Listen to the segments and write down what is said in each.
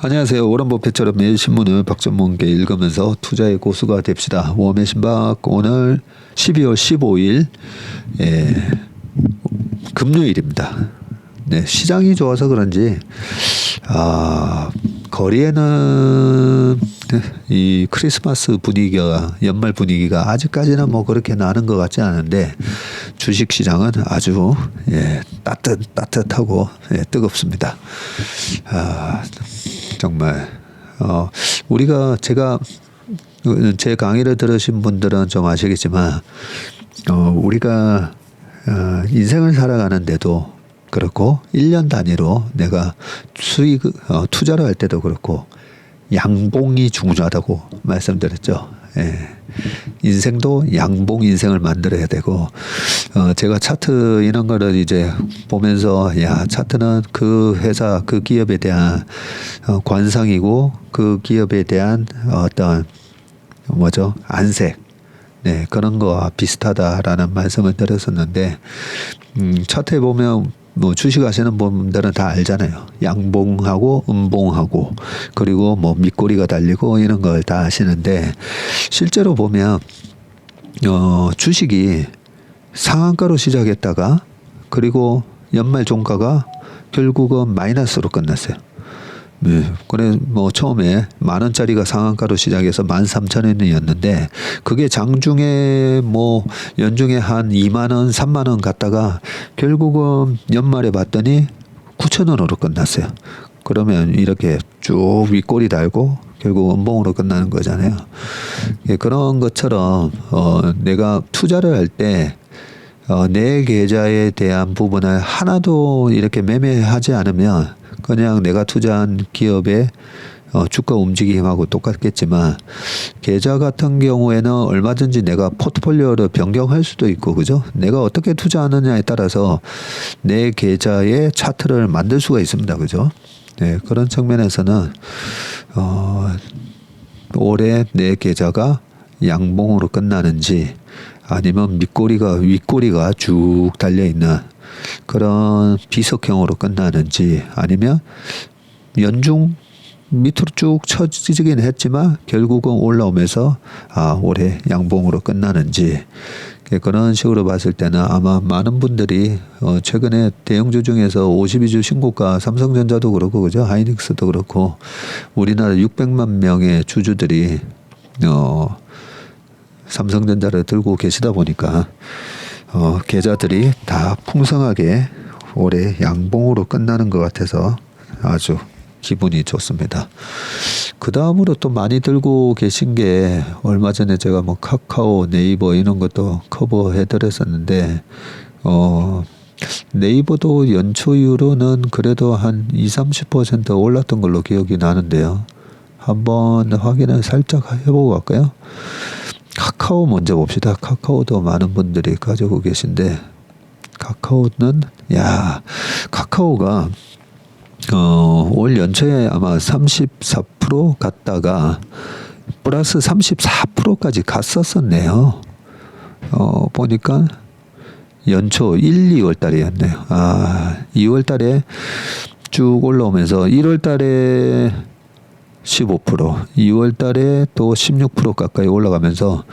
안녕하세요. 워런 버핏처럼 매일 신문을 박전문께 읽으면서 투자의 고수가 됩시다. 웜의 신박 오늘 12월 15일 금요일입니다. 네, 시장이 좋아서 그런지 거리에는 이 크리스마스 분위기가 연말 분위기가 아직까지는 뭐 그렇게 나는 것 같지 않은데 주식 시장은 아주 따뜻하고 뜨겁습니다. 정말 제가 제 강의를 들으신 분들은 좀 아시겠지만 우리가 인생을 살아가는데도 그렇고 1년 단위로 내가 투자를 할 때도 그렇고 양봉이 중요하다고 말씀드렸죠. 인생도 양봉 인생을 만들어야 되고 제가 차트 이런 거를 이제 보면서 차트는 그 회사 그 기업에 대한 관상이고 그 기업에 대한 어떤 안색 그런 거와 비슷하다라는 말씀을 드렸었는데 차트에 보면 뭐 주식하시는 분들은 다 알잖아요. 양봉하고 음봉하고 그리고 뭐 밑꼬리가 달리고 이런 걸 다 아시는데 실제로 보면 주식이 상한가로 시작했다가 그리고 연말 종가가 결국은 마이너스로 끝났어요. 그래 뭐 처음에 10,000원짜리가 상한가로 시작해서 13,000원이었는데 그게 장중에 뭐 연중에 한 20,000원, 30,000원 갔다가 결국은 연말에 봤더니 9,000원으로 끝났어요. 그러면 이렇게 쭉 윗꼬리 달고 결국 음봉으로 끝나는 거잖아요. 그런 것처럼 내가 투자를 할 때 내 계좌에 대한 부분을 하나도 이렇게 매매하지 않으면 그냥 내가 투자한 기업의 주가 움직임하고 똑같겠지만 계좌 같은 경우에는 얼마든지 내가 포트폴리오를 변경할 수도 있고 그죠? 내가 어떻게 투자하느냐에 따라서 내 계좌의 차트를 만들 수가 있습니다. 그죠? 네, 그런 측면에서는 올해 내 계좌가 양봉으로 끝나는지 아니면 윗꼬리가 쭉 달려있는 그런 비석형으로 끝나는지 아니면 연중 밑으로 쭉 쳐지긴 했지만 결국은 올라오면서 올해 양봉으로 끝나는지 그런 식으로 봤을 때는 아마 많은 분들이 최근에 대형주 중에서 52주 신고가 삼성전자도 그렇고 그죠? 하이닉스도 그렇고 우리나라 600만 명의 주주들이 삼성전자를 들고 계시다 보니까 계좌들이 다 풍성하게 올해 양봉으로 끝나는 것 같아서 아주 기분이 좋습니다. 그 다음으로 또 많이 들고 계신 게 얼마 전에 제가 뭐 카카오, 네이버 이런 것도 커버해 드렸었는데 네이버도 연초 이후로는 그래도 한 20-30% 올랐던 걸로 기억이 나는데요. 한번 확인을 살짝 해보고 갈까요? 카카오 먼저 봅시다. 카카오도 많은 분들이 가지고 계신데 카카오는 카카오가 올 연초에 아마 34% 갔다가 플러스 34%까지 갔었었네요. 보니까 연초 1, 2월 달이었네요. 2월 달에 쭉 올라오면서 1월 달에 15%, 2월 달에 또 16% 가까이 올라가면서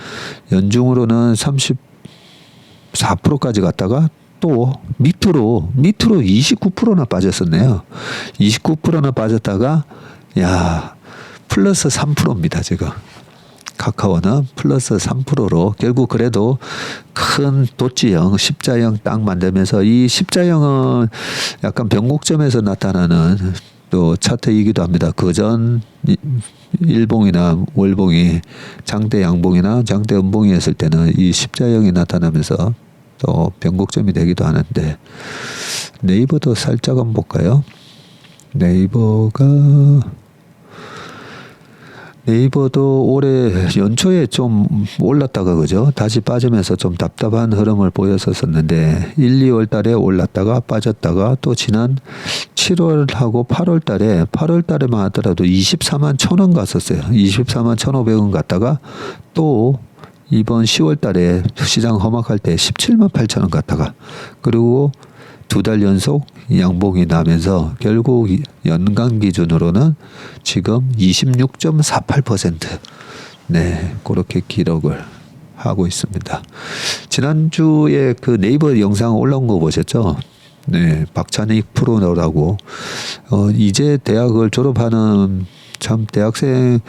연중으로는 34%까지 갔다가 또 밑으로 29%나 빠졌었네요. 29%나 빠졌다가 플러스 3%입니다. 지금 카카오는 플러스 3%로 결국 그래도 큰 도치형 십자형 딱 만들면서 이 십자형은 약간 변곡점에서 나타나는 또 차트이기도 합니다. 그전 일봉이나 월봉이 장대 양봉이나 장대 음봉이었을 때는 이 십자형이 나타나면서 또 변곡점이 되기도 하는데 네이버도 살짝 한번 볼까요? 네이버도 올해 연초에 좀 올랐다가 그죠? 다시 빠지면서 좀 답답한 흐름을 보였었는데 1, 2월 달에 올랐다가 빠졌다가 또 지난 7월하고 8월 달에만 하더라도 24만 1,000원 갔었어요. 24만 1,500원 갔다가 또 이번 10월 달에 시장 험악할 때 17만 8,000원 갔다가 그리고 2달 연속 양봉이 나면서 결국 연간 기준으로는 지금 26.48% 네, 그렇게 기록을 하고 있습니다. 지난주에 그 네이버 영상 올라온 거 보셨죠? 네, 박찬익 프로라고 이제 대학을 졸업하는 참 대학생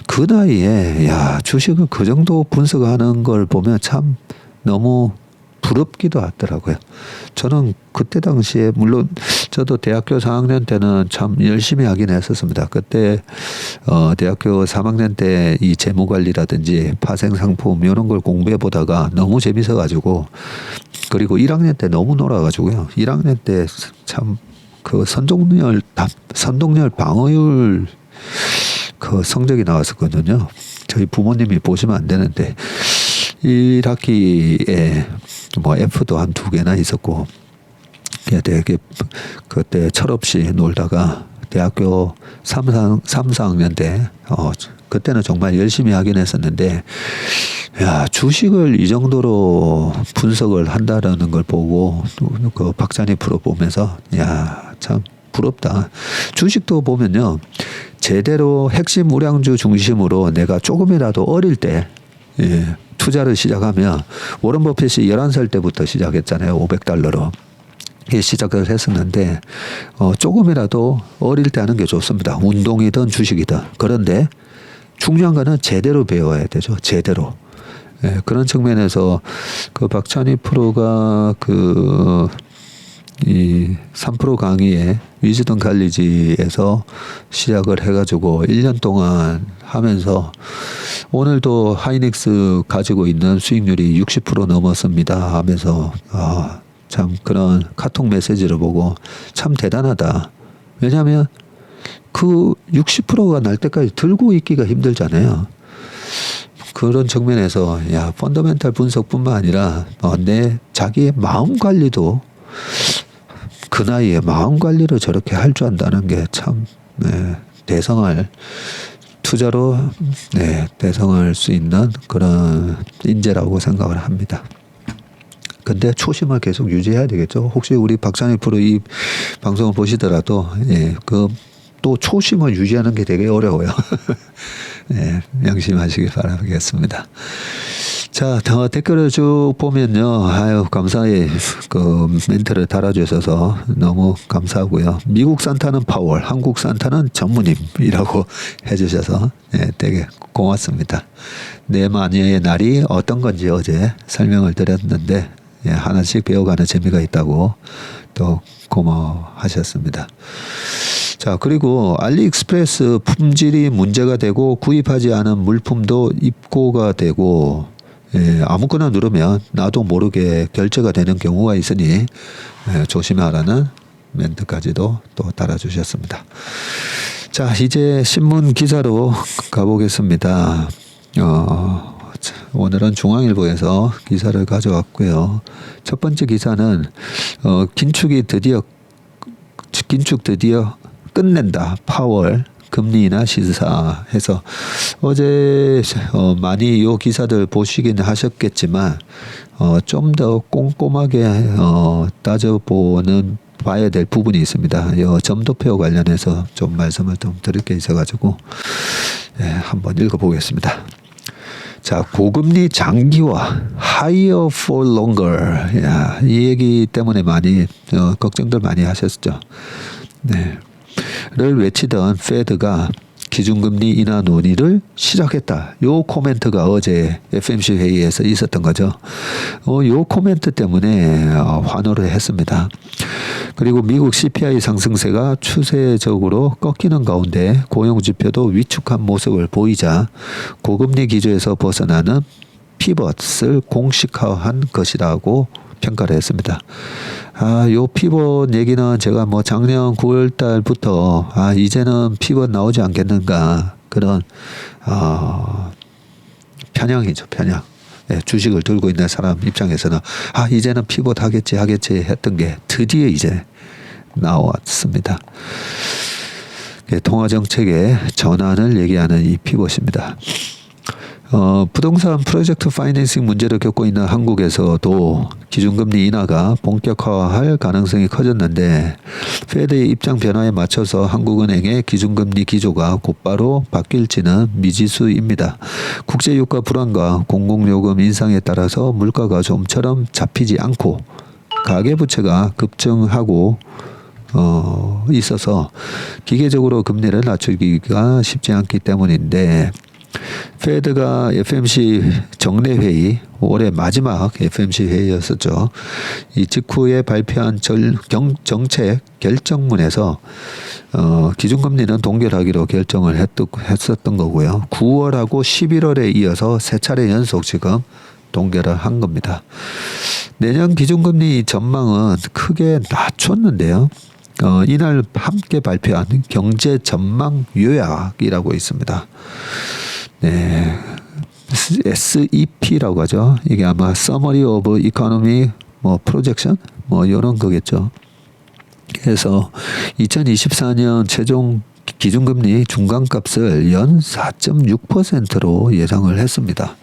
그 나이에 야 주식을 그 정도 분석하는 걸 보면 참 너무 부럽기도 하더라고요. 저는 그때 당시에 물론 저도 대학교 4학년 때는 참 열심히 하긴 했었습니다. 그때 대학교 3학년 때 이 재무관리라든지 파생상품 이런 걸 공부해 보다가 너무 재밌어 가지고 그리고 1학년 때 너무 놀아가지고요. 1학년 때 참 그 선동열 방어율 그 성적이 나왔었거든요. 저희 부모님이 보시면 안 되는데 1학기에 뭐 F도 한 2개나 있었고 되게 그때 철없이 놀다가 대학교 3, 4학년 때 그때는 정말 열심히 하긴 했었는데 야 주식을 이 정도로 분석을 한다라는 걸 보고 그 박찬희 프로 보면서 야 참 부럽다. 주식도 보면요 제대로 핵심 우량주 중심으로 내가 조금이라도 어릴 때 투자를 시작하면 워런 버핏이 11살 때부터 시작했잖아요. $500로. 시작을 했었는데 조금이라도 어릴 때 하는 게 좋습니다. 운동이든 주식이든. 그런데 중요한 거는 제대로 배워야 되죠. 제대로. 그런 측면에서 그 박찬희 프로가 이 3프로 강의에 위즈덤 칼리지에서 시작을 해가지고 1년 동안 하면서 오늘도 하이닉스 가지고 있는 수익률이 60% 넘었습니다 하면서 참 그런 카톡 메시지를 보고 참 대단하다. 왜냐하면 그 60%가 날 때까지 들고 있기가 힘들잖아요. 그런 측면에서 야 펀더멘탈 분석뿐만 아니라 내 자기의 마음 관리도 그 나이에 마음 관리를 저렇게 할 줄 안다는 게 참 대성할 투자로 대성할 수 있는 그런 인재라고 생각을 합니다. 근데 초심을 계속 유지해야 되겠죠. 혹시 우리 박찬희 프로 이 방송을 보시더라도 또 초심을 유지하는 게 되게 어려워요. 명심하시기 바라겠습니다. 자, 댓글을 쭉 보면요. 아유, 감사히 그 멘트를 달아주셔서 너무 감사하고요. 미국 산타는 파월, 한국 산타는 전무님이라고 해주셔서 되게 고맙습니다. 내 마녀의 날이 어떤 건지 어제 설명을 드렸는데 하나씩 배워가는 재미가 있다고 또 고마워하셨습니다. 자, 그리고 알리익스프레스 품질이 문제가 되고 구입하지 않은 물품도 입고가 되고 아무거나 누르면 나도 모르게 결제가 되는 경우가 있으니 조심하라는 멘트까지도 또 달아주셨습니다. 자, 이제 신문 기사로 가보겠습니다. 오늘은 중앙일보에서 기사를 가져왔고요. 첫 번째 기사는 긴축 드디어 끝낸다. 파월 금리 인하 시사 해서 어제 많이 이 기사들 보시긴 하셨겠지만 좀 더 꼼꼼하게 따져보는 봐야 될 부분이 있습니다. 점도표 관련해서 좀 말씀을 좀 드릴 게 있어가지고 한번 읽어보겠습니다. 자, 고금리 장기화, higher for longer. 야, 이 얘기 때문에 많이 걱정들 많이 하셨죠. 를 외치던 페드가 기준금리 인하 논의를 시작했다. 요 코멘트가 어제 FMC 회의에서 있었던 거죠. 요 코멘트 때문에 환호를 했습니다. 그리고 미국 CPI 상승세가 추세적으로 꺾이는 가운데 고용지표도 위축한 모습을 보이자 고금리 기조에서 벗어나는 피벗을 공식화한 것이라고 평가를 했습니다. 요 피벗 얘기는 제가 작년 9월 달부터 이제는 피벗 나오지 않겠는가 그런 편향이죠, 편향. 주식을 들고 있는 사람 입장에서는 이제는 피벗 하겠지 했던 게 드디어 이제 나왔습니다. 통화 정책의 전환을 얘기하는 이 피벗입니다. 부동산 프로젝트 파이낸싱 문제를 겪고 있는 한국에서도 기준금리 인하가 본격화할 가능성이 커졌는데 페드의 입장 변화에 맞춰서 한국은행의 기준금리 기조가 곧바로 바뀔지는 미지수입니다. 국제유가 불안과 공공요금 인상에 따라서 물가가 좀처럼 잡히지 않고 가계부채가 급증하고 있어서 기계적으로 금리를 낮추기가 쉽지 않기 때문인데 페드가 FMC 정례회의 올해 마지막 FMC 회의였었죠. 이 직후에 발표한 정책 결정문에서 기준금리는 동결하기로 결정을 했었던 거고요. 9월하고 11월에 이어서 세 차례 연속 지금 동결을 한 겁니다. 내년 기준금리 전망은 크게 낮췄는데요. 이날 함께 발표한 경제 전망 요약이라고 있습니다. 네, SEP라고 하죠. 이게 아마 Summary of Economy Projection 이런 거겠죠. 그래서 2024년 최종 기준금리 중간값을 연 4.6%로 예상을 했습니다.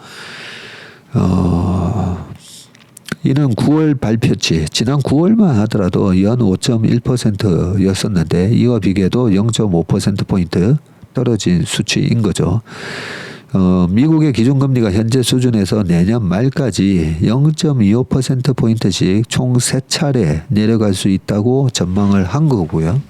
이는 9월 발표치 지난 9월만 하더라도 연 5.1%였었는데 이와 비교해도 0.5%포인트 떨어진 수치인 거죠. 미국의 기준금리가 현재 수준에서 내년 말까지 0.25%포인트씩 총 3차례 내려갈 수 있다고 전망을 한 거고요.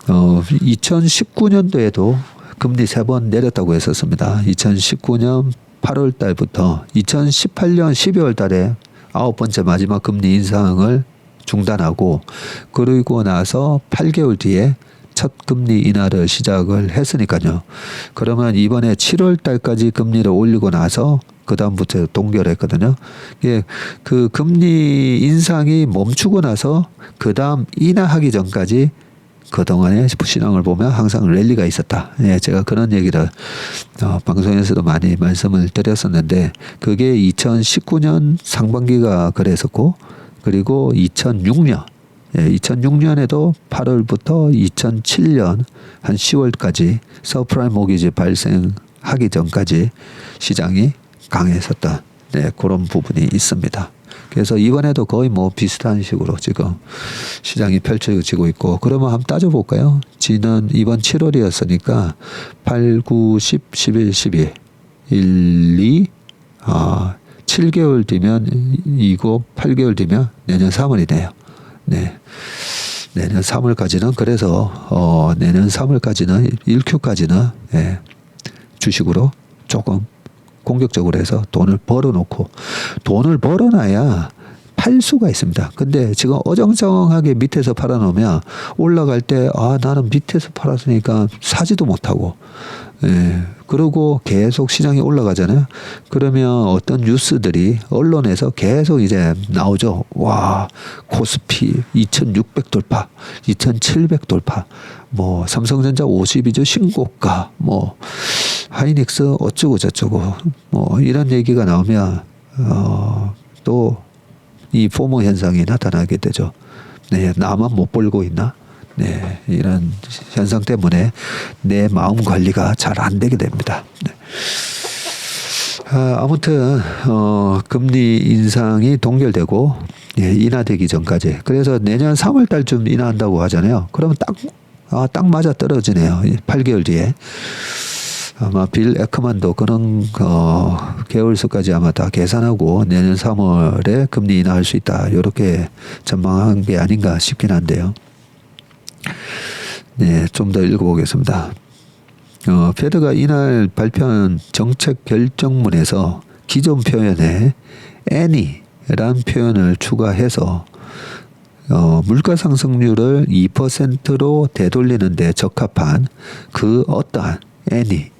2019년도에도 금리 3번 내렸다고 했었습니다. 2019년 8월 달부터 2018년 12월 달에 9번째 마지막 금리 인상을 중단하고 그리고 나서 8개월 뒤에 첫 금리 인하를 시작을 했으니까요. 그러면 이번에 7월 달까지 금리를 올리고 나서 그 다음부터 동결했거든요. 예, 그 금리 인상이 멈추고 나서 그 다음 인하하기 전까지 그동안의 시장을 보면 항상 랠리가 있었다. 예, 제가 그런 얘기를 방송에서도 많이 말씀을 드렸었는데 그게 2019년 상반기가 그랬었고 그리고 2006년 2006년에도 8월부터 2007년 한 10월까지 서프라임 모기지 발생하기 전까지 시장이 강했었다. 네, 그런 부분이 있습니다. 그래서 이번에도 거의 비슷한 식으로 지금 시장이 펼쳐지고 있고 그러면 한번 따져볼까요? 이번 7월이었으니까 8, 9, 10, 11, 12, 1, 2, 7개월 뒤면 이거 8개월 뒤면 내년 3월이네요. 네. 내년 3월까지는 그래서 내년 3월까지는 1Q까지는 예, 주식으로 조금 공격적으로 해서 돈을 벌어놓고 돈을 벌어놔야 팔 수가 있습니다. 근데 지금 어정쩡하게 밑에서 팔아놓으면 올라갈 때 나는 밑에서 팔았으니까 사지도 못하고 예, 그러고 계속 시장이 올라가잖아요. 그러면 어떤 뉴스들이 언론에서 계속 이제 나오죠. 와, 코스피 2600 돌파, 2700 돌파, 삼성전자 52주 신고가, 하이닉스 어쩌고 저쩌고, 이런 얘기가 나오면, 또 이 포모 현상이 나타나게 되죠. 네, 나만 못 벌고 있나? 네, 이런 현상 때문에 내 마음 관리가 잘 안 되게 됩니다. 네. 아무튼 금리 인상이 동결되고 인하되기 전까지 그래서 내년 3월 달쯤 인하한다고 하잖아요. 그러면 딱 맞아 떨어지네요. 8개월 뒤에 아마 빌 에크만도 그런 개월수까지 아마 다 계산하고 내년 3월에 금리 인하할 수 있다 이렇게 전망한 게 아닌가 싶긴 한데요. 네, 좀 더 읽어보겠습니다. 페드가 이날 발표한 정책 결정문에서 기존 표현에 any라는 표현을 추가해서 물가 상승률을 2%로 되돌리는 데 적합한 그 어떠한 any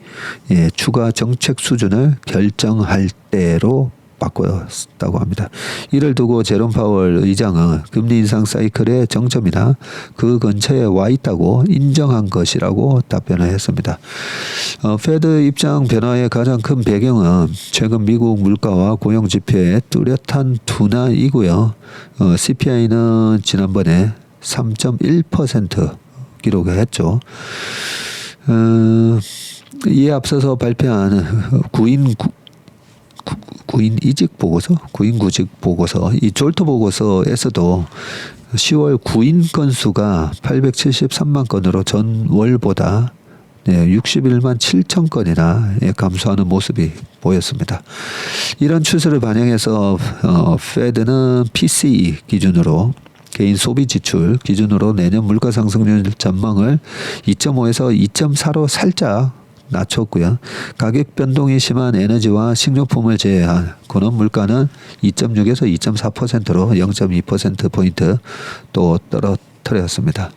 추가 정책 수준을 결정할 때로 바꿨다고 합니다. 이를 두고 제롬 파월 의장은 금리 인상 사이클의 정점이나 그 근처에 와 있다고 인정한 것이라고 답변을 했습니다. 페드 입장 변화의 가장 큰 배경은 최근 미국 물가와 고용 지표의 뚜렷한 둔화이고요. CPI는 지난번에 3.1% 기록을 했죠. 이에 앞서서 발표한 구인 이직 보고서, 구인 구직 보고서, 이 졸트 보고서에서도 10월 구인 건수가 873만 건으로 전월보다 61만 7천 건이나 감소하는 모습이 보였습니다. 이런 추세를 반영해서 페드는 PCE 기준으로 개인 소비 지출 기준으로 내년 물가 상승률 전망을 2.5에서 2.4로 살짝 낮췄고요. 가격 변동이 심한 에너지와 식료품을 제외한 근원 물가는 2.6에서 2.4%로 0.2%포인트 또 떨어뜨렸습니다.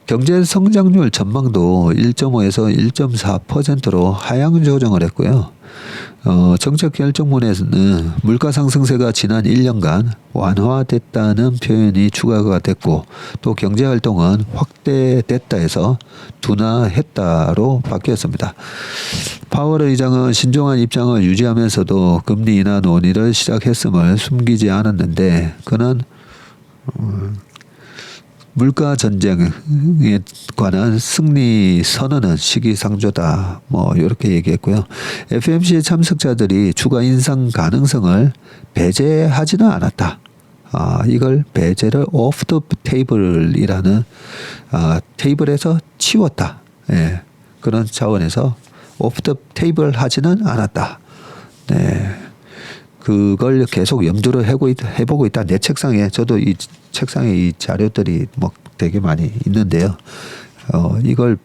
경제 성장률 전망도 1.5에서 1.4%로 하향 조정을 했고요. 정책 결정문에는 물가 상승세가 지난 1년간 완화됐다는 표현이 추가가 됐고 또 경제 활동은 확대됐다 해서 둔화했다로 바뀌었습니다. 파월 의장은 신중한 입장을 유지하면서도 금리 인하 논의를 시작했음을 숨기지 않았는데 그는 물가 전쟁에 관한 승리 선언은 시기상조다. 이렇게 얘기했고요. FMC 참석자들이 추가 인상 가능성을 배제하지는 않았다. 이걸 배제를 off the table이라는 테이블에서 치웠다. 예, 그런 차원에서 off the table 하지는 않았다. 네. 그걸 계속 염두를 해보고 있다. 내 책상에 저도 이 책상에 이 자료들이 되게 많이 있는데요. 이걸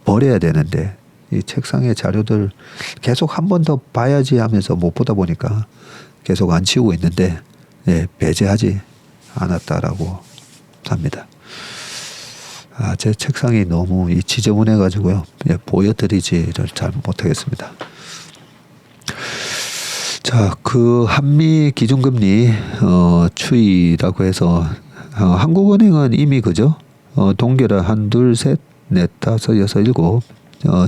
버려야 되는데 이 책상에 자료들 계속 한 번 더 봐야지 하면서 못 보다 보니까 계속 안 치우고 있는데 배제하지 않았다라고 합니다. 제 책상이 너무 지저분해 가지고요. 보여드리지를 잘 못하겠습니다. 자, 그 한미 기준금리 추이라고 해서 한국은행은 이미 그죠? 동결을 1, 2, 3, 4, 5, 6,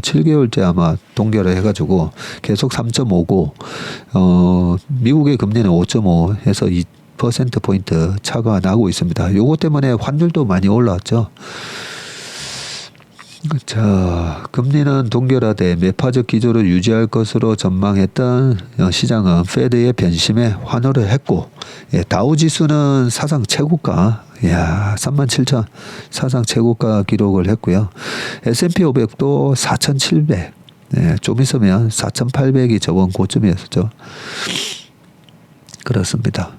7 7개월째 아마 동결을 해가지고 계속 3.59 미국의 금리는 5.5에서 2%포인트 차가 나고 있습니다. 요거 때문에 환율도 많이 올라왔죠. 자, 금리는 동결하되 매파적 기조를 유지할 것으로 전망했던 시장은 페드의 변심에 환호를 했고, 다우지수는 사상 최고가, 37,000 사상 최고가 기록을 했고요. S&P 500도 4,700, 좀 있으면 4,800이 저번 고점이었죠. 그렇습니다.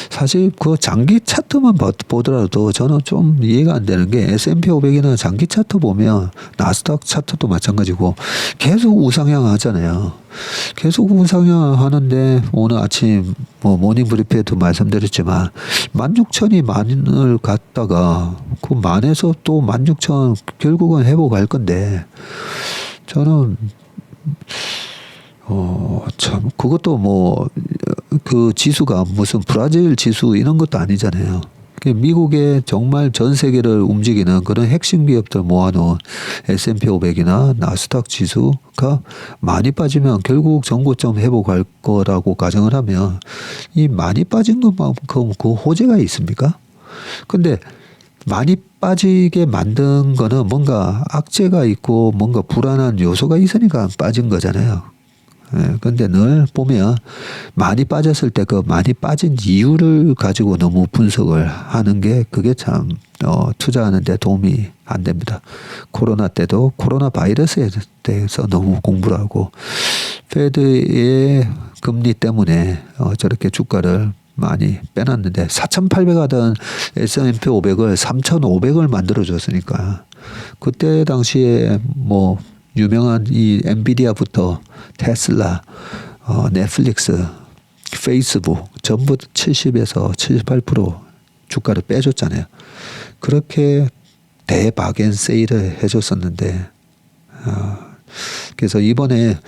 사실 그 장기 차트만 보더라도 저는 좀 이해가 안 되는 게 S&P 500이나 장기 차트 보면 나스닥 차트도 마찬가지고 계속 우상향 하잖아요. 계속 우상향 하는데 오늘 아침 모닝 브리핑에도 말씀드렸지만 16,000이 만을 갔다가 그 만에서 또 16,000 결국은 회복할 건데 저는 참, 그것도 그 지수가 무슨 브라질 지수 이런 것도 아니잖아요. 미국의 정말 전 세계를 움직이는 그런 핵심 기업들 모아놓은 S&P 500이나 나스닥 지수가 많이 빠지면 결국 전고점 회복할 거라고 가정을 하면 이 많이 빠진 것만큼 그 호재가 있습니까? 근데 많이 빠지게 만든 거는 뭔가 악재가 있고 뭔가 불안한 요소가 있으니까 빠진 거잖아요. 근데 늘 보면 많이 빠졌을 때 그 많이 빠진 이유를 가지고 너무 분석을 하는 게 그게 참 투자하는 데 도움이 안 됩니다. 코로나 때도 코로나 바이러스에 대해서 너무 공부를 하고 페드의 금리 때문에 저렇게 주가를 많이 빼놨는데 4,800 하던 S&P 500을 3,500을 만들어줬으니까 그때 당시에 유명한 이 엔비디아부터 테슬라, 넷플릭스, 페이스북 전부 70에서 78% 주가를 빼줬잖아요. 그렇게 대박엔 세일을 해줬었는데 그래서 이번에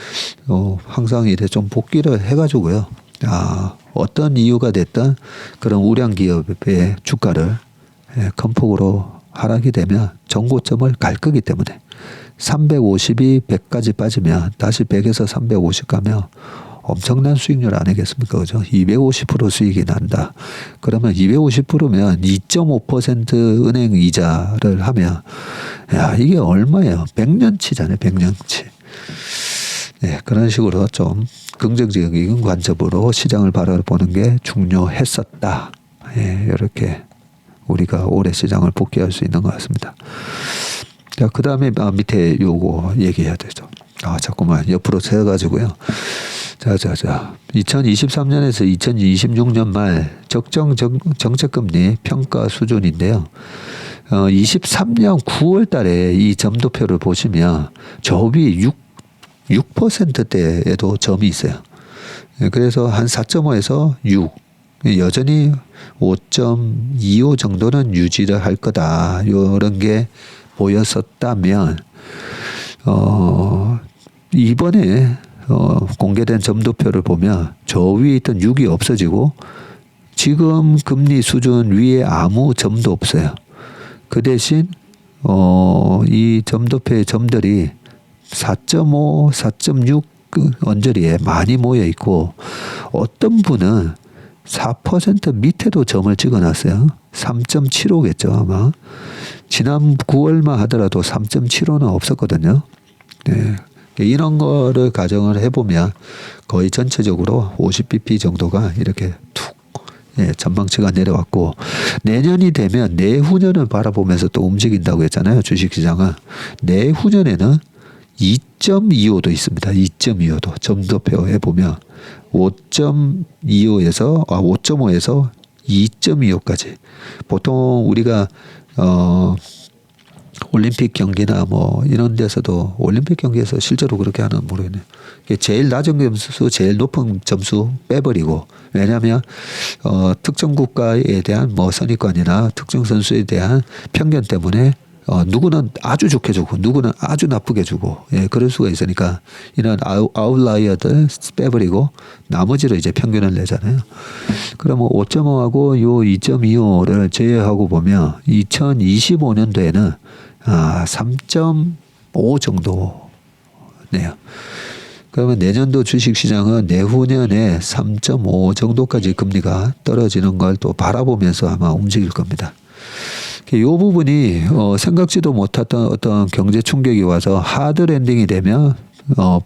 항상 이래 좀 복귀를 해가지고요. 어떤 이유가 됐든 그런 우량 기업의 주가를 큰 폭으로 하락이 되면 전고점을 갈 거기 때문에 350이 100까지 빠지면 다시 100에서 350 가면 엄청난 수익률 아니겠습니까? 그죠? 250% 수익이 난다. 그러면 250%면 2.5% 은행 이자를 하면, 야, 이게 얼마예요? 100년치잖아요, 100년치. 네, 그런 식으로 좀 긍정적인 관점으로 시장을 바라보는 게 중요했었다. 예, 이렇게 우리가 올해 시장을 복귀할 수 있는 것 같습니다. 자, 그 다음에 밑에 요거 얘기해야 되죠. 자꾸만 옆으로 세가지고요. 자. 2023년에서 2026년 말 적정 정책금리 평가 수준인데요. 23년 9월 달에 이 점도표를 보시면 저 위 6%대에도 점이 있어요. 그래서 한 4.5에서 6. 여전히 5.25 정도는 유지를 할 거다. 이런 게 보였었다면, 이번에 공개된 점도표를 보면 저 위에 있던 6이 없어지고 지금 금리 수준 위에 아무 점도 없어요. 그 대신 이 점도표의 점들이 4.5, 4.6 언저리에 많이 모여 있고 어떤 분은 4% 밑에도 점을 찍어놨어요. 3.75겠죠 아마. 지난 9월만 하더라도 3.75는 없었거든요. 네. 이런 거를 가정을 해보면 거의 전체적으로 50bp 정도가 이렇게 툭 전망치가 내려왔고 내년이 되면 내후년을 바라보면서 또 움직인다고 했잖아요. 주식시장은. 내후년에는 2.25도 있습니다. 2.25도 점도표에 보면 5.5에서 2.25까지 보통 우리가 올림픽 경기나 뭐 이런 데서도 올림픽 경기에서 실제로 그렇게 하는 모르겠네요. 제일 낮은 점수, 제일 높은 점수 빼버리고 왜냐하면 특정 국가에 대한 뭐 선입관이나 특정 선수에 대한 편견 때문에 누구는 아주 좋게 주고 누구는 아주 나쁘게 주고 그럴 수가 있으니까 이런 아웃라이어들 빼버리고 나머지로 이제 평균을 내잖아요. 그러면 5.5하고 요 2.25를 제외하고 보면 2025년도에는 3.5 정도네요. 그러면 내년도 주식시장은 내후년에 3.5 정도까지 금리가 떨어지는 걸 또 바라보면서 아마 움직일 겁니다. 이 부분이 생각지도 못했던 어떤 경제 충격이 와서 하드 랜딩이 되면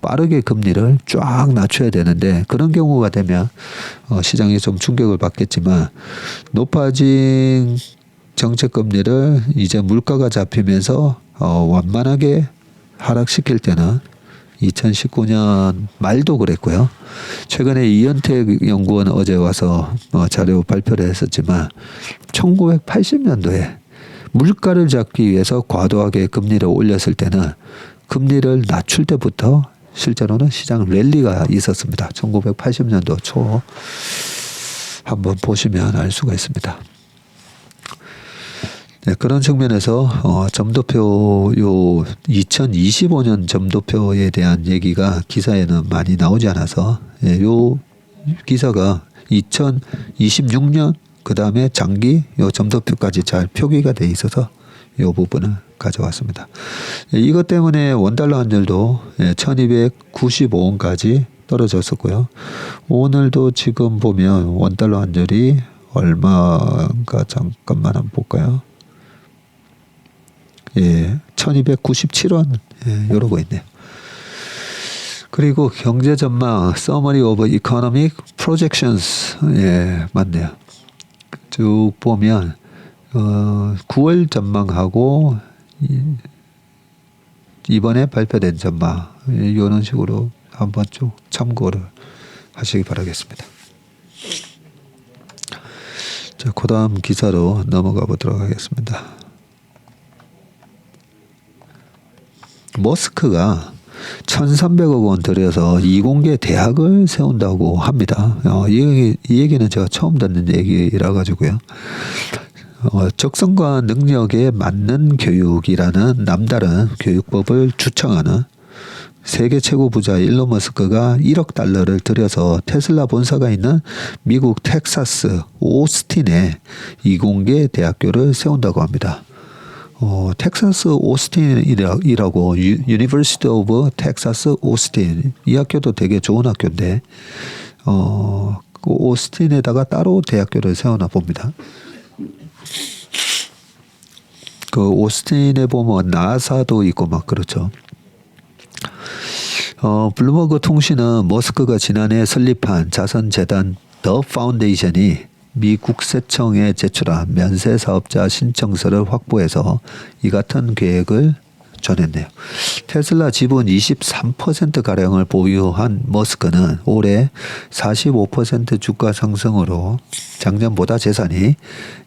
빠르게 금리를 쫙 낮춰야 되는데 그런 경우가 되면 시장이 좀 충격을 받겠지만 높아진 정책 금리를 이제 물가가 잡히면서 완만하게 하락시킬 때는 2019년 말도 그랬고요. 최근에 이현택 연구원 어제 와서 자료 발표를 했었지만 1980년도에 물가를 잡기 위해서 과도하게 금리를 올렸을 때는 금리를 낮출 때부터 실제로는 시장 랠리가 있었습니다. 1980년도 초 한번 보시면 알 수가 있습니다. 네, 그런 측면에서 점도표 요 2025년 점도표에 대한 얘기가 기사에는 많이 나오지 않아서 요 기사가 2026년 그 다음에 장기 요 점도표까지 잘 표기가 돼 있어서 요 부분을 가져왔습니다. 이것 때문에 원달러 환율도 1295원까지 떨어졌었고요. 오늘도 지금 보면 원달러 환율이 얼마인가 잠깐만 한번 볼까요? 1297원 이러고 있네요. 그리고 경제 전망 Summary of Economic Projections 맞네요. 쭉 보면 9월 전망하고 이번에 발표된 전망 이런 식으로 한번 쭉 참고를 하시기 바라겠습니다. 자, 그 다음 기사로 넘어가 보도록 하겠습니다. 머스크가 1,300억 원 들여서 이공계 대학을 세운다고 합니다. 이 얘기는 제가 처음 듣는 얘기라 가지고요. 적성과 능력에 맞는 교육이라는 남다른 교육법을 주창하는 세계 최고 부자 일론 머스크가 1억 달러를 들여서 테슬라 본사가 있는 미국 텍사스 오스틴에 이공계 대학교를 세운다고 합니다. 텍사스 오스틴이라고 유니버시티 오브 텍사스 오스틴 이 학교도 되게 좋은 학교인데 그 오스틴에다가 따로 대학교를 세워놔 봅니다. 그 오스틴에 보면 나사도 있고 막 그렇죠. 블룸버그 통신은 머스크가 지난해 설립한 자선재단 더 파운데이션이 미 국세청에 제출한 면세 사업자 신청서를 확보해서 이 같은 계획을 전했네요. 테슬라 지분 23%가량을 보유한 머스크는 올해 45% 주가 상승으로 작년보다 재산이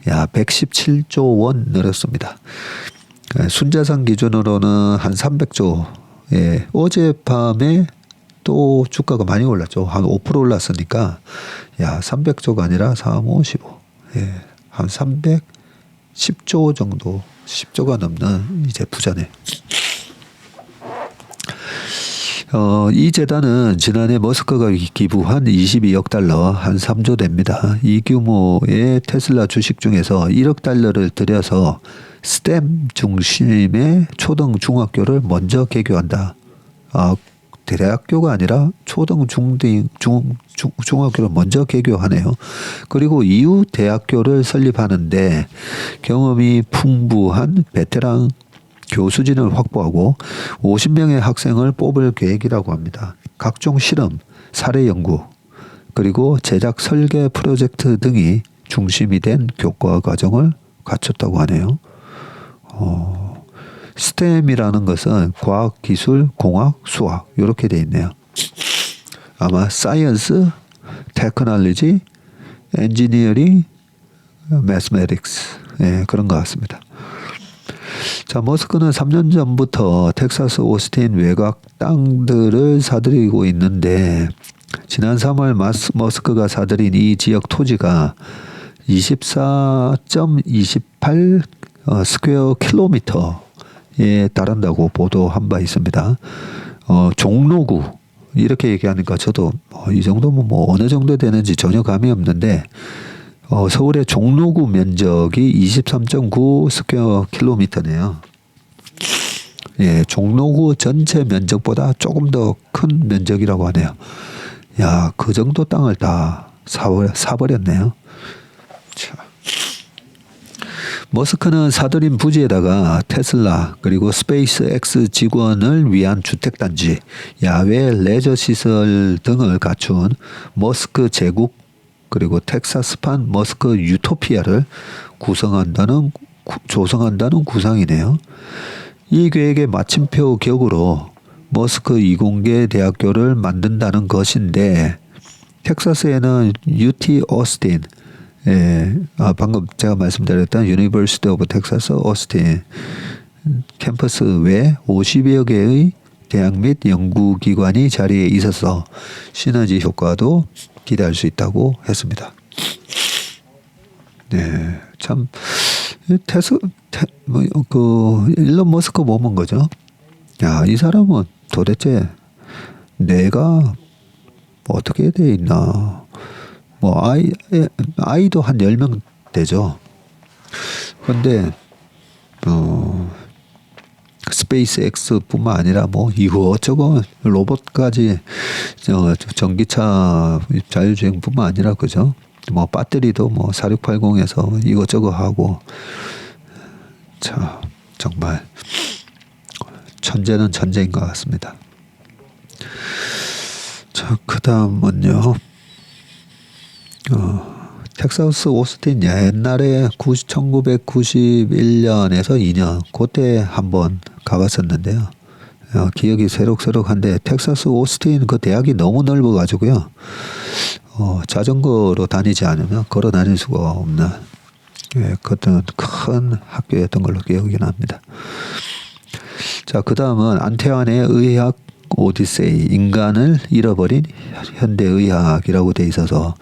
약 117조 원 늘었습니다. 순자산 기준으로는 한 300조. 예, 어젯밤에 또 주가가 많이 올랐죠. 한 5% 올랐으니까 야 300조가 아니라 3, 5, 15. 예, 한 310조 정도 10조가 넘는 이제 부자네. 이 재단은 지난해 머스크가 기부한 22억 달러 한 3조 됩니다. 이 규모의 테슬라 주식 중에서 1억 달러를 들여서 스템 중심의 초등 중학교를 먼저 개교한다. 대학교가 아니라 초등 중학교를 먼저 개교하네요. 그리고 이후 대학교를 설립하는데 경험이 풍부한 베테랑 교수진을 확보하고 50명의 학생을 뽑을 계획이라고 합니다. 각종 실험, 사례 연구, 그리고 제작 설계 프로젝트 등이 중심이 된 교과 과정을 갖췄다고 하네요. 스템이라는 것은 과학, 기술, 공학, 수학 이렇게 돼 있네요. 아마 사이언스, 테크놀로지, 엔지니어링, 매스메틱스 그런 것 같습니다. 자, 머스크는 3년 전부터 텍사스 오스틴 외곽 땅들을 사들이고 있는데 지난 3월 머스크가 사들인 이 지역 토지가 24.28 스퀘어 킬로미터에 달한다고 보도한 바 있습니다. 종로구 이렇게 얘기하니까 저도 이 정도면 뭐 어느 정도 되는지 전혀 감이 없는데 서울의 종로구 면적이 23.9 스퀘어 킬로미터네요. 예, 종로구 전체 면적보다 조금 더 큰 면적이라고 하네요. 야, 그 정도 땅을 다 사버렸네요. 자. 머스크는 사들인 부지에다가 테슬라 그리고 스페이스X 직원을 위한 주택단지, 야외 레저 시설 등을 갖춘 머스크 제국 그리고 텍사스판 머스크 유토피아를 조성한다는 구상이네요. 이 계획의 마침표 격으로 머스크 이공계 대학교를 만든다는 것인데 텍사스에는 UT 오스틴 방금 제가 말씀드렸던 유니버시티 오브 텍사스 오스틴 캠퍼스 외 50여 개의 대학 및 연구기관이 자리에 있어서 시너지 효과도 기대할 수 있다고 했습니다. 네, 참 일론 머스크 보면 거죠. 야, 이 사람은 도대체 내가 어떻게 돼 있나? 뭐 아이도 한 10명 되죠. 그런데 스페이스 X뿐만 아니라 뭐 이것저것 로봇까지 전기차 자율주행뿐만 아니라 그죠. 뭐 배터리도 뭐 4680에서 이것저것 하고 자 정말 천재는 천재인 것 같습니다. 자 그다음은요. 텍사스 오스틴 옛날에 1991년에서 2년 그때 한번 가봤었는데요. 기억이 새록새록한데 텍사스 오스틴 그 대학이 너무 넓어가지고요. 자전거로 다니지 않으면 걸어 다닐 수가 없는 그것은 큰 학교였던 걸로 기억이 납니다. 자, 그 다음은 안태환의 의학 오디세이, 인간을 잃어버린 현대의학이라고 돼 있어서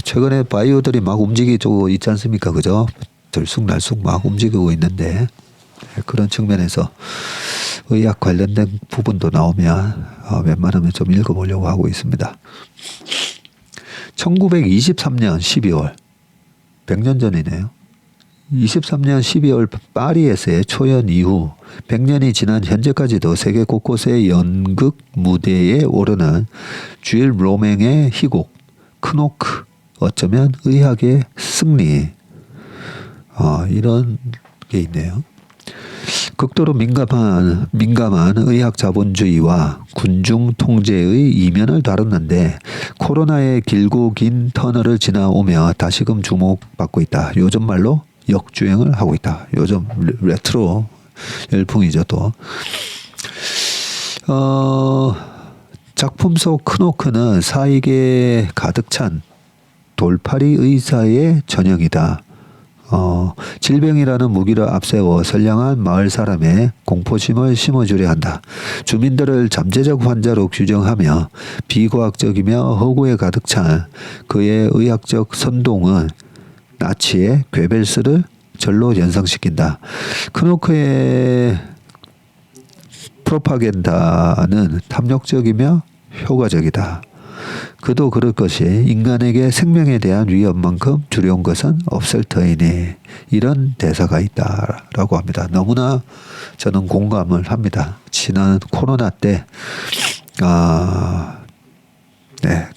최근에 바이오들이 막 움직이고 있지 않습니까? 그죠? 들쑥날쑥 막 움직이고 있는데 그런 측면에서 의학 관련된 부분도 나오면 웬만하면 좀 읽어보려고 하고 있습니다. 1923년 12월 100년 전이네요. 23년 12월 파리에서의 초연 이후 100년이 지난 현재까지도 세계 곳곳의 연극 무대에 오르는 쥘 로맹의 희곡 크노크 어쩌면 의학의 승리 이런 게 있네요. 극도로 민감한 의학 자본주의와 군중 통제의 이면을 다뤘는데 코로나의 길고 긴 터널을 지나오며 다시금 주목받고 있다. 요즘 말로 역주행을 하고 있다. 요즘 레트로 열풍이죠 또. 작품 속 크노크는 사익에 가득 찬 돌팔이 의사의 전형이다. 질병이라는 무기를 앞세워 선량한 마을 사람의 공포심을 심어주려 한다. 주민들을 잠재적 환자로 규정하며 비과학적이며 허구에 가득 찬 그의 의학적 선동은 나치의 괴벨스를 절로 연상시킨다. 크노크의 프로파간다는 탐욕적이며 효과적이다. 그도 그럴 것이 인간에게 생명에 대한 위협만큼 두려운 것은 없을 터이니 이런 대사가 있다라고 합니다. 너무나 저는 공감을 합니다. 지난 코로나 때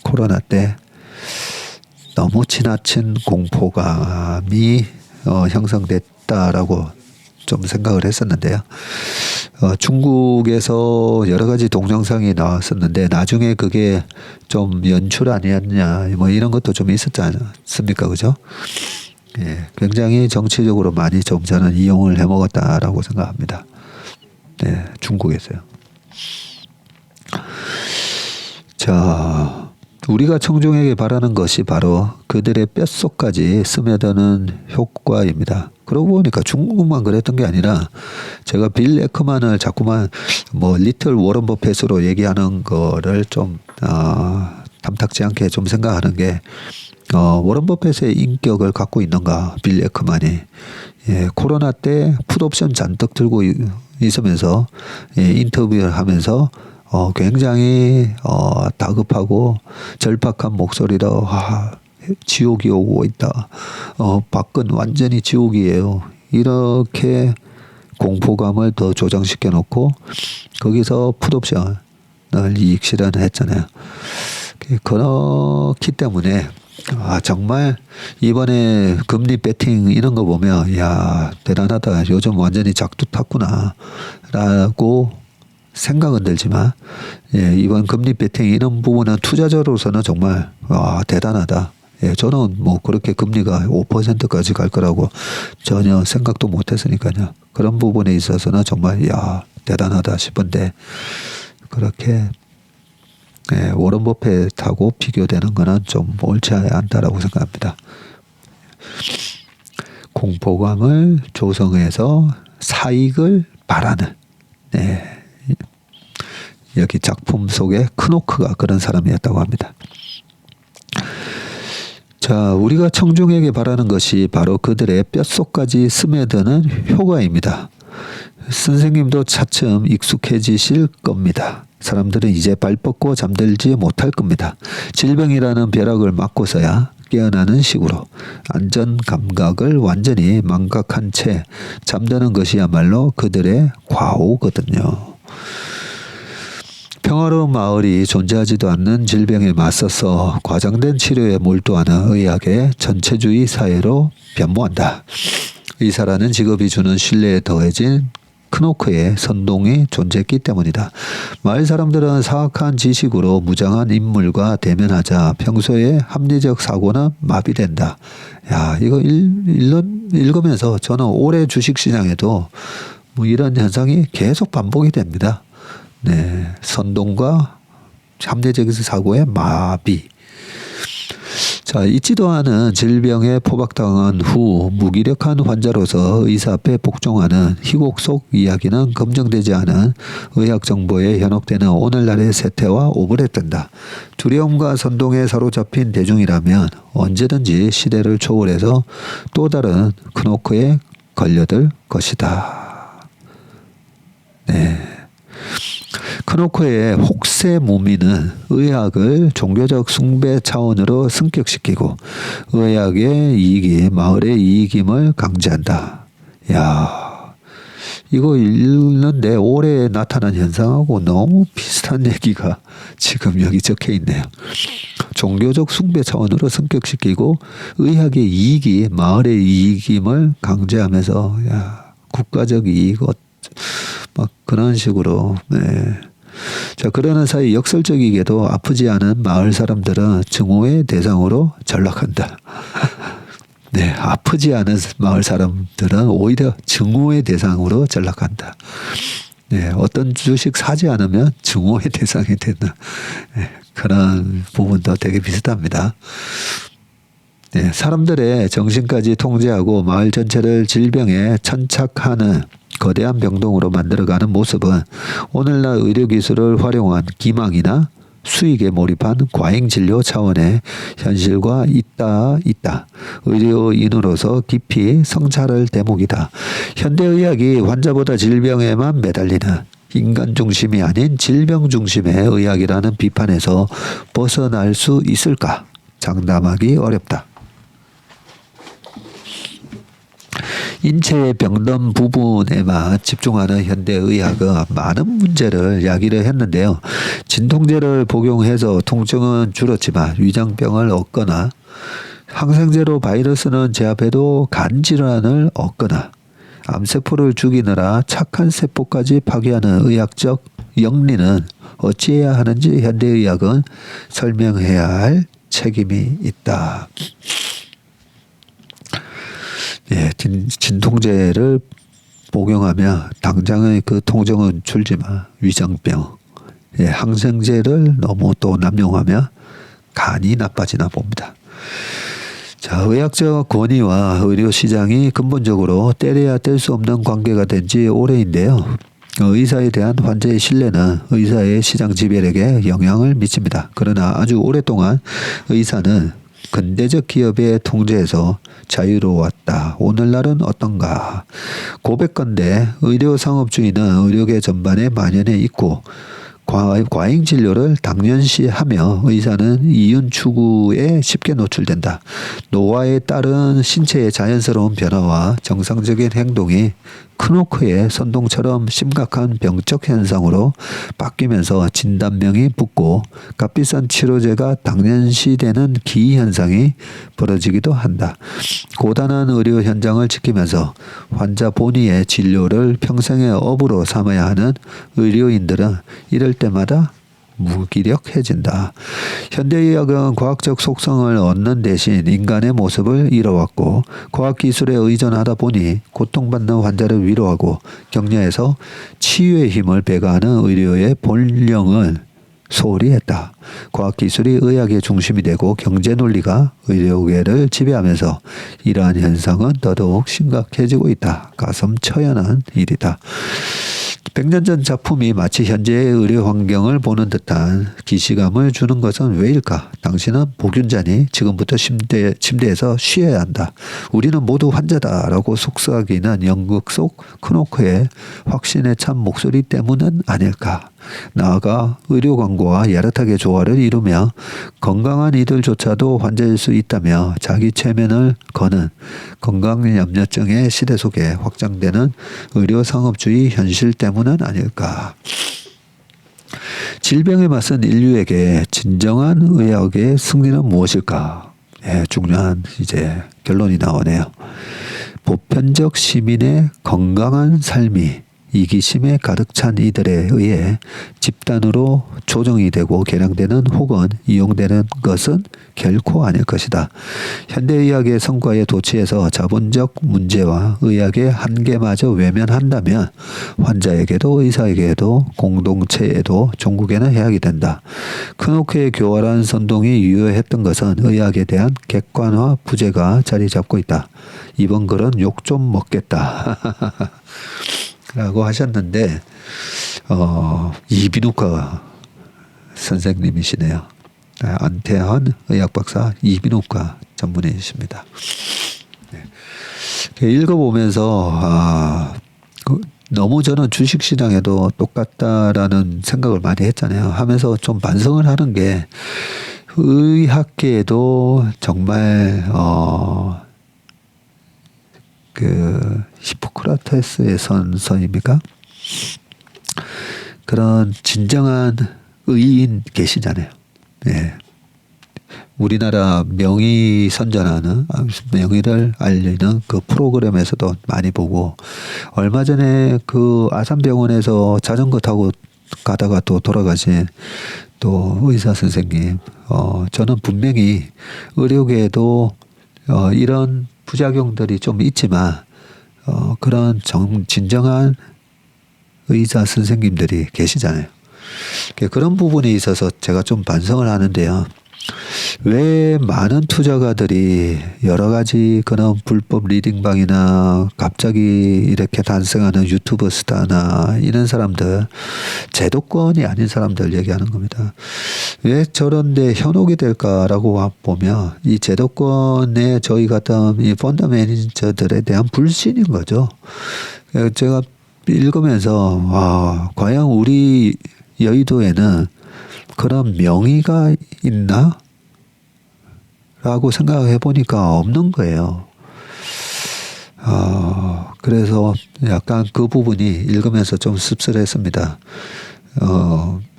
코로나 때 너무 지나친 공포감이 형성됐다라고 좀 생각을 했었는데요. 중국에서 여러 가지 동영상이 나왔었는데 나중에 그게 좀 연출 아니었냐 뭐 이런 것도 좀 있었지 않습니까? 그죠? 예, 굉장히 정치적으로 많이 좀 저는 이용을 해먹었다라고 생각합니다. 네, 중국에서요. 자, 우리가 청중에게 바라는 것이 바로 그들의 뼛속까지 스며드는 효과입니다. 그러고 보니까 중국만 그랬던 게 아니라 제가 빌 에크만을 자꾸만 뭐 리틀 워런 버핏으로 얘기하는 거를 좀 탐탁지 않게 좀 생각하는 게 워런 버핏의 인격을 갖고 있는가 빌 에크만이. 예, 코로나 때 풋옵션 잔뜩 들고 있으면서 인터뷰를 하면서 굉장히 다급하고 절박한 목소리로 지옥이 오고 있다. 밖은 완전히 지옥이에요. 이렇게 공포감을 더 조장시켜 놓고 거기서 풋옵션을 이익 실현했잖아요. 그렇기 때문에 정말 이번에 금리 배팅 이런 거 보면 야 대단하다. 요즘 완전히 작두 탔구나 라고 생각은 들지만 이번 금리 배팅 이런 부분은 투자자로서는 정말 대단하다. 저는 뭐 그렇게 금리가 5%까지 갈 거라고 전혀 생각도 못했으니까요. 그런 부분에 있어서는 정말 대단하다 싶은데 그렇게 워런 버핏하고 비교되는 거는 좀 옳지 않다라고 생각합니다. 공포감을 조성해서 사익을 바라는 여기 작품 속에 크노크가 그런 사람이었다고 합니다. 자, 우리가 청중에게 바라는 것이 바로 그들의 뼛속까지 스며드는 효과입니다. 선생님도 차츰 익숙해지실 겁니다. 사람들은 이제 발 뻗고 잠들지 못할 겁니다. 질병이라는 벼락을 맞고서야 깨어나는 식으로 안전 감각을 완전히 망각한 채 잠드는 것이야말로 그들의 과오거든요. 평화로운 마을이 존재하지도 않는 질병에 맞서서 과장된 치료에 몰두하는 의학의 전체주의 사회로 변모한다. 의사라는 직업이 주는 신뢰에 더해진 크노크의 선동이 존재했기 때문이다. 마을 사람들은 사악한 지식으로 무장한 인물과 대면하자 평소의 합리적 사고는 마비된다. 이거 읽으면서 저는 올해 주식시장에도 뭐 이런 현상이 계속 반복이 됩니다. 네, 선동과 합리적 사고의 마비. 자, 잊지도 않은 질병에 포박당한 후 무기력한 환자로서 의사 앞에 복종하는 희곡 속 이야기는 검증되지 않은 의학 정보에 현혹되는 오늘날의 세태와 오버랩된다. 두려움과 선동에 사로잡힌 대중이라면 언제든지 시대를 초월해서 또 다른 크노크에 걸려들 것이다. 네. 크노크의 혹세무민은 의학을 종교적 숭배 차원으로 승격시키고 의학의 이익이 마을의 이익임을 강조한다. 야, 이거 읽는데 올해 나타난 현상하고 너무 비슷한 얘기가 지금 여기 적혀 있네요. 종교적 숭배 차원으로 승격시키고 의학의 이익이 마을의 이익임을 강조하면서 야, 국가적 이익 막 그런 식으로. 네. 자, 그러는 사이 역설적이게도 아프지 않은 마을 사람들은 증오의 대상으로 전락한다. 네, 아프지 않은 마을 사람들은 오히려 증오의 대상으로 전락한다. 네, 어떤 주식 사지 않으면 증오의 대상이 되는, 네, 그런 부분도 되게 비슷합니다. 네, 사람들의 정신까지 통제하고 마을 전체를 질병에 천착하는 거대한 병동으로 만들어가는 모습은 오늘날 의료기술을 활용한 기망이나 수익에 몰입한 과잉진료 차원의 현실과 있다. 의료인으로서 깊이 성찰할 대목이다. 현대의학이 환자보다 질병에만 매달리는 인간 중심이 아닌 질병 중심의 의학이라는 비판에서 벗어날 수 있을까? 장담하기 어렵다. 인체의 병든 부분에만 집중하는 현대의학은 많은 문제를 야기를 했는데요. 진통제를 복용해서 통증은 줄었지만 위장병을 얻거나 항생제로 바이러스는 제압해도 간질환을 얻거나 암세포를 죽이느라 착한 세포까지 파괴하는 의학적 영리는 어찌해야 하는지 현대의학은 설명해야 할 책임이 있다. 예, 진통제를 복용하면 당장의 그 통증은 줄지만 위장병, 예, 항생제를 너무 또 남용하면 간이 나빠지나 봅니다. 자, 의학적 권위와 의료 시장이 근본적으로 떼려야 뗄 수 없는 관계가 된 지 오래인데요. 의사에 대한 환자의 신뢰는 의사의 시장 지배력에 영향을 미칩니다. 그러나 아주 오랫동안 의사는 근대적 기업의 통제에서 자유로웠다. 오늘날은 어떤가? 고백건대 의료상업주의는 의료계 전반에 만연해 있고 과잉 진료를 당연시하며 의사는 이윤 추구에 쉽게 노출된다. 노화에 따른 신체의 자연스러운 변화와 정상적인 행동이 크노크의 선동처럼 심각한 병적 현상으로 바뀌면서 진단명이 붙고 값비싼 치료제가 당연시되는 기현상이 벌어지기도 한다. 고단한 의료 현장을 지키면서 환자 본의의 진료를 평생의 업으로 삼아야 하는 의료인들은 이럴 때마다 무기력해진다. 현대의학은 과학적 속성을 얻는 대신 인간의 모습을 잃어왔고 과학기술에 의존하다 보니 고통받는 환자를 위로하고 격려해서 치유의 힘을 배가하는 의료의 본령을 소홀히 했다. 과학기술이 의학의 중심이 되고 경제논리가 의료계를 지배하면서 이러한 현상은 더더욱 심각해지고 있다. 가슴 처연한 일이다. 100년 전 작품이 마치 현재의 의료 환경을 보는 듯한 기시감을 주는 것은 왜일까? 당신은 복균자니 지금부터 침대에서 쉬어야 한다. 우리는 모두 환자다라고 속삭이는 연극 속 크노크의 확신에 찬 목소리 때문은 아닐까? 나아가 의료 광고와 야릇하게 조화를 이루며 건강한 이들조차도 환자일 수 있다며 자기 체면을 거는 건강염려증의 시대 속에 확장되는 의료상업주의 현실 때문은 아닐까. 질병에 맞선 인류에게 진정한 의학의 승리는 무엇일까? 예, 중요한 이제 결론이 나오네요. 보편적 시민의 건강한 삶이 이기심에 가득 찬 이들에 의해 집단으로 조정이 되고 개량되는 혹은 이용되는 것은 결코 아닐 것이다. 현대의학의 성과에 도취해서 자본적 문제와 의학의 한계마저 외면한다면 환자에게도 의사에게도 공동체에도 종국에는 해악이 된다. 크노크의 교활한 선동이 유효했던 것은 의학에 대한 객관화 부재가 자리 잡고 있다. 이번 글은 욕 좀 먹겠다. 라고 하셨는데 이비인후과 선생님이시네요. 안태헌 의학박사 이비인후과 전문의이십니다. 네. 읽어보면서 너무 저는 주식시장에도 똑같다라는 생각을 많이 했잖아요. 하면서 좀 반성을 하는 게 의학계에도 정말 그 히포크라테스의 선서입니까? 그런 진정한 의인 계시잖아요. 예. 우리나라 명의 선전하는 명의를 알리는 그 프로그램에서도 많이 보고 얼마 전에 그 아산병원에서 자전거 타고 가다가 또 돌아가신 또 의사 선생님 저는 분명히 의료계에도 이런 부작용들이 좀 있지만 그런 진정한 의사 선생님들이 계시잖아요. 그런 부분에 있어서 제가 좀 반성을 하는데요. 왜 많은 투자가들이 여러 가지 그런 불법 리딩방이나 갑자기 이렇게 탄생하는 유튜브 스타나 이런 사람들, 제도권이 아닌 사람들 얘기하는 겁니다. 왜 저런데 현혹이 될까라고 보면 이 제도권에 저희 같은 이 펀드 매니저들에 대한 불신인 거죠. 제가 읽으면서 과연 우리 여의도에는 그런 명의가 있나? 라고 생각해 보니까 없는 거예요. 그래서 약간 그 부분이 읽으면서 좀 씁쓸했습니다.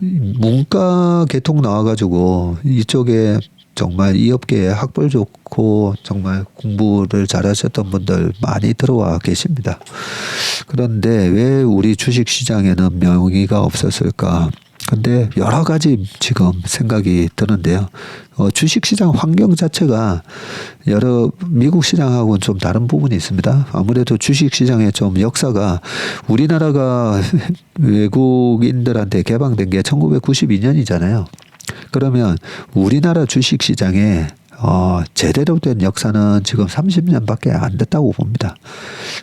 문과 계통 나와가지고 이쪽에 정말 이 업계에 학벌 좋고 정말 공부를 잘하셨던 분들 많이 들어와 계십니다. 그런데 왜 우리 주식시장에는 명의가 없었을까? 근데 여러 가지 지금 생각이 드는데요. 주식시장 환경 자체가 미국 시장하고는 좀 다른 부분이 있습니다. 아무래도 주식시장의 좀 역사가 우리나라가 외국인들한테 개방된 게 1992년이잖아요. 그러면 우리나라 주식시장에 제대로 된 역사는 지금 30년밖에 안 됐다고 봅니다.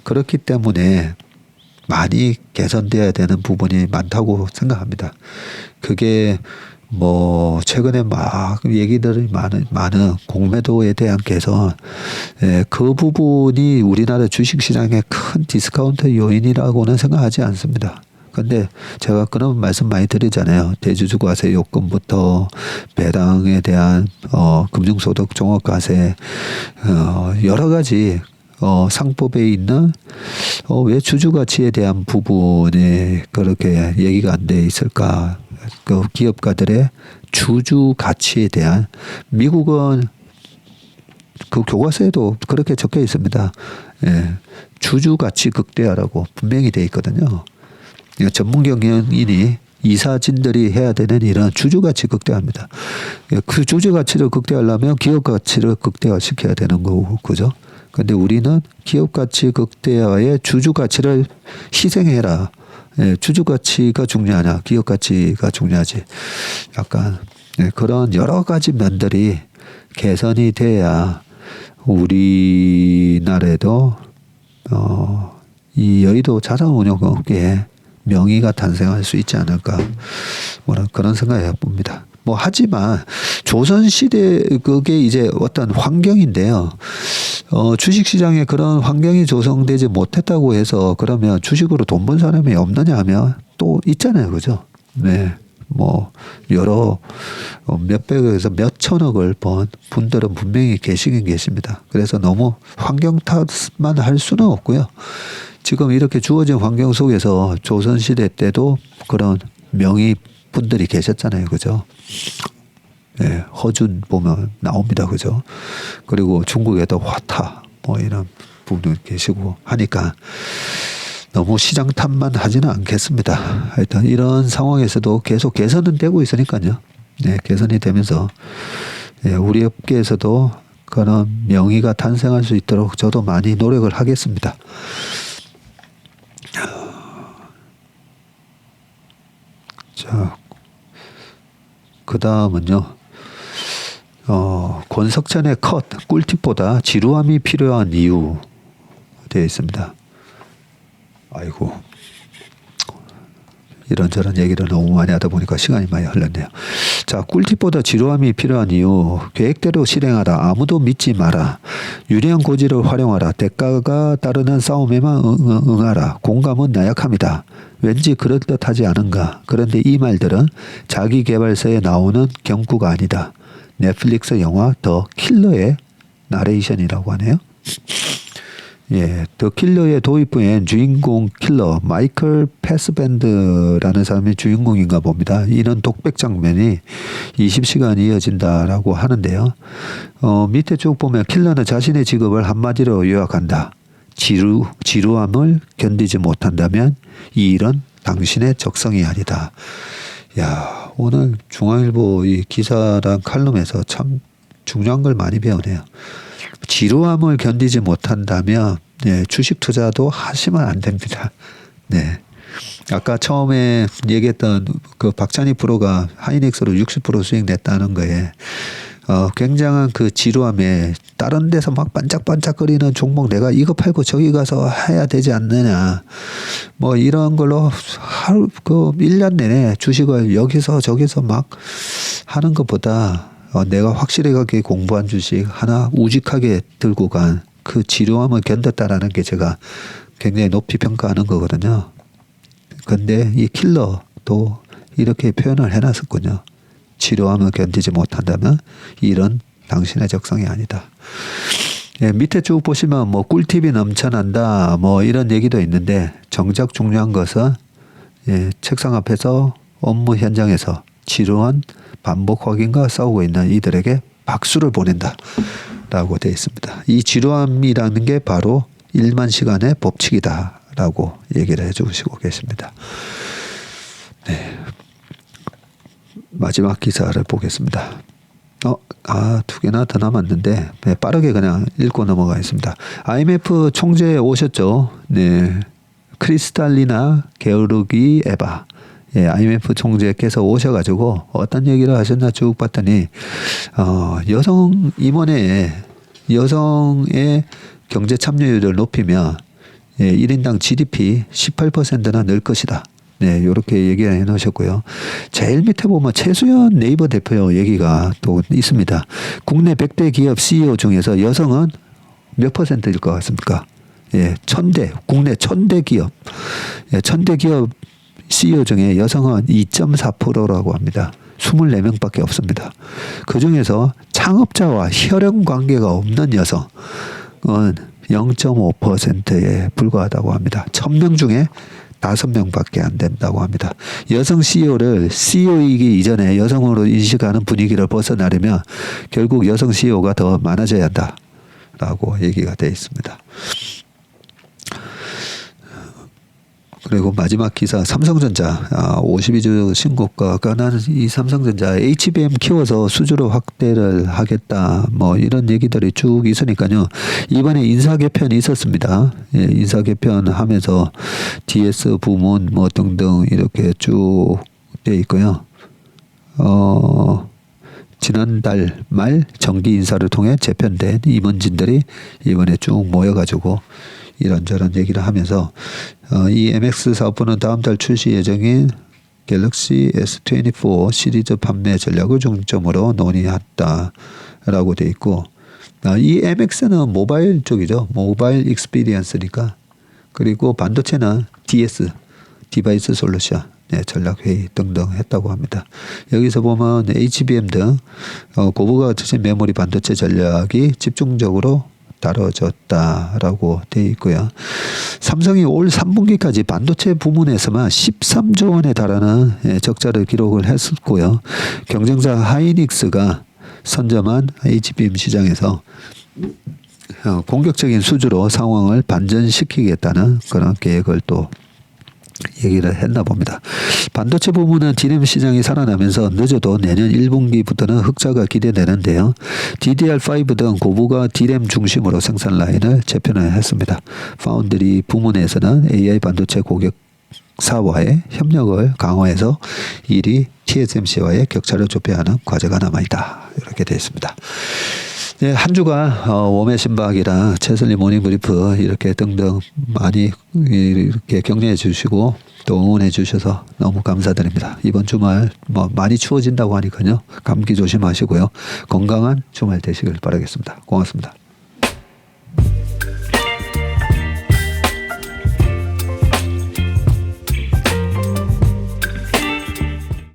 그렇기 때문에 많이 개선돼야 되는 부분이 많다고 생각합니다. 그게 최근에 막 얘기들이 많은 공매도에 대한 개선, 그 부분이 우리나라 주식시장의 큰 디스카운트 요인이라고는 생각하지 않습니다. 근데 제가 그런 말씀 많이 드리잖아요. 대주주과세 요건부터 배당에 대한 금융소득 종합과세 여러 가지 상법에 있는 왜 주주가치에 대한 부분에 그렇게 얘기가 안 돼 있을까? 그 기업가들의 주주가치에 대한 미국은 그 교과서에도 그렇게 적혀 있습니다. 주주가치 극대화라고 분명히 돼 있거든요. 전문 경영인이 이사진들이 해야 되는 일은 주주가치 극대화입니다. 그 주주가치를 극대화하려면 기업가치를 극대화시켜야 되는 거고, 그죠? 근데 우리는 기업가치 극대화에 주주가치를 희생해라. 주주가치가 중요하냐, 기업가치가 중요하지. 약간 그런 여러 가지 면들이 개선이 돼야 우리나라에도 이 여의도 자산운용업계에 명의가 탄생할 수 있지 않을까, 그런 생각을 해봅니다. 하지만 조선시대 그게 이제 어떤 환경인데요. 주식시장에 그런 환경이 조성되지 못했다고 해서 그러면 주식으로 돈 번 사람이 없느냐 하면 또 있잖아요. 그죠? 네. 여러 몇백억에서 몇천억을 번 분들은 분명히 계시긴 계십니다. 그래서 너무 환경 탓만 할 수는 없고요. 지금 이렇게 주어진 환경 속에서 조선시대 때도 그런 명의 분들이 계셨잖아요. 그죠? 네, 허준 보면 나옵니다. 그죠? 그리고 중국에도 화타 이런 분들 계시고 하니까 너무 시장 탓만 하지는 않겠습니다. 하여튼 이런 상황에서도 계속 개선은 되고 있으니까요. 네, 개선이 되면서 우리 업계에서도 그런 명의가 탄생할 수 있도록 저도 많이 노력을 하겠습니다. 자, 그 다음은요. 권석천의 컷, 꿀팁보다 지루함이 필요한 이유 되어 있습니다. 아이고, 이런저런 얘기를 너무 많이 하다 보니까 시간이 많이 흘렀네요. 자, 꿀팁보다 지루함이 필요한 이유. 계획대로 실행하라. 아무도 믿지 마라. 유리한 고지를 활용하라. 대가가 따르는 싸움에만 응하라. 공감은 나약합니다. 왠지 그럴듯하지 않은가. 그런데 이 말들은 자기 개발서에 나오는 경구가 아니다. 넷플릭스 영화 더 킬러의 나레이션이라고 하네요. 예, 더 킬러의 도입부엔 주인공 킬러 마이클 패스밴드라는 사람이 주인공인가 봅니다. 이런 독백 장면이 20시간 이어진다라고 하는데요. 밑에 쭉 보면 킬러는 자신의 직업을 한마디로 요약한다. 지루함을 견디지 못한다면 이 일은 당신의 적성이 아니다. 야, 오늘 중앙일보 이 기사랑 칼럼에서 참 중요한 걸 많이 배우네요. 지루함을 견디지 못한다면 네, 주식 투자도 하시면 안 됩니다. 네. 아까 처음에 얘기했던 그 박찬희 프로가 하이닉스로 60% 수익 냈다는 거에 굉장한 그 지루함에 다른 데서 막 반짝반짝거리는 종목 내가 이거 팔고 저기 가서 해야 되지 않느냐. 뭐 이런 걸로 하루 그 1년 내내 주식을 여기서 저기서 막 하는 것보다 내가 확실하게 공부한 주식 하나 우직하게 들고 간 그 지루함을 견뎠다라는 게 제가 굉장히 높이 평가하는 거거든요. 근데 이 킬러도 이렇게 표현을 해놨었군요. 지루함을 견디지 못한다면 이런 당신의 적성이 아니다. 예, 밑에 쭉 보시면 뭐 꿀팁이 넘쳐난다 뭐 이런 얘기도 있는데 정작 중요한 것은 예, 책상 앞에서 업무 현장에서 지루한 반복 확인과 싸우고 있는 이들에게 박수를 보낸다 라고 되어 있습니다. 이 지루함이라는 게 바로 1만 시간의 법칙이다 라고 얘기를 해주시고 계십니다. 네. 마지막 기사를 보겠습니다. 두 개나 더 남았는데 네, 빠르게 그냥 읽고 넘어가겠습니다. IMF 총재 오셨죠? 네. 크리스탈리나 게오르기 에바. 예, IMF 총재께서 오셔가지고 어떤 얘기를 하셨나 쭉 봤더니 여성 임원회에 여성의 경제 참여율을 높이면 예, 1인당 GDP 18%나 늘 것이다. 네, 이렇게 얘기해 놓으셨고요. 제일 밑에 보면 최수연 네이버 대표 얘기가 또 있습니다. 국내 100대 기업 CEO 중에서 여성은 몇 %일 것 같습니까? 예, 국내 1000대 기업. 예, 1000대 기업 CEO 중에 여성은 2.4%라고 합니다. 24명밖에 없습니다. 그 중에서 창업자와 혈연 관계가 없는 여성은 0.5%에 불과하다고 합니다. 1000명 중에 5명밖에 안 된다고 합니다. 여성 CEO를 CEO이기 이전에 여성으로 인식하는 분위기를 벗어나려면 결국 여성 CEO가 더 많아져야 한다라고 얘기가 되어 있습니다. 그리고 마지막 기사 삼성전자 52주 신고가가 나는 이 삼성전자 HBM 키워서 수주로 확대를 하겠다 뭐 이런 얘기들이 쭉 있으니까요. 이번에 인사 개편이 있었습니다. 예, 인사 개편하면서 DS 부문 뭐 등등 이렇게 쭉 돼 있고요. 지난달 말 정기 인사를 통해 재편된 임원진들이 이번에 쭉 모여가지고 이런저런 얘기를 하면서 이 MX 사업부는 다음 달 출시 예정인 갤럭시 S24 시리즈 판매 전략을 중점으로 논의했다라고 돼 있고 이 MX는 모바일 쪽이죠. 모바일 익스피리언스니까. 그리고 반도체는 DS 디바이스 솔루션 네, 전략회의 등등 했다고 합니다. 여기서 보면 HBM 등 고부가 거치는 메모리 반도체 전략이 집중적으로 다뤄졌다라고 되어 있고요. 삼성이 올 3분기까지 반도체 부문에서만 13조 원에 달하는 적자를 기록을 했었고요. 경쟁사 하이닉스가 선점한 HBM 시장에서 공격적인 수주로 상황을 반전시키겠다는 그런 계획을 또 얘기를 했나 봅니다. 반도체 부문은 디램 시장이 살아나면서 늦어도 내년 1분기부터는 흑자가 기대되는데요. DDR5 등 고부가 디램 중심으로 생산 라인을 재편을 했습니다. 파운드리 부문에서는 AI 반도체 고객사와의 협력을 강화해서 1위 TSMC와의 격차를 좁혀야 하는 과제가 남아있다. 이렇게 되어 있습니다. 네, 한 주간 웜의 신박이랑 최슬리 모닝브리프 이렇게 등등 많이 이렇게 격려해 주시고 또 응원해 주셔서 너무 감사드립니다. 이번 주말 뭐 많이 추워진다고 하니까요. 감기 조심하시고요. 건강한 주말 되시길 바라겠습니다. 고맙습니다.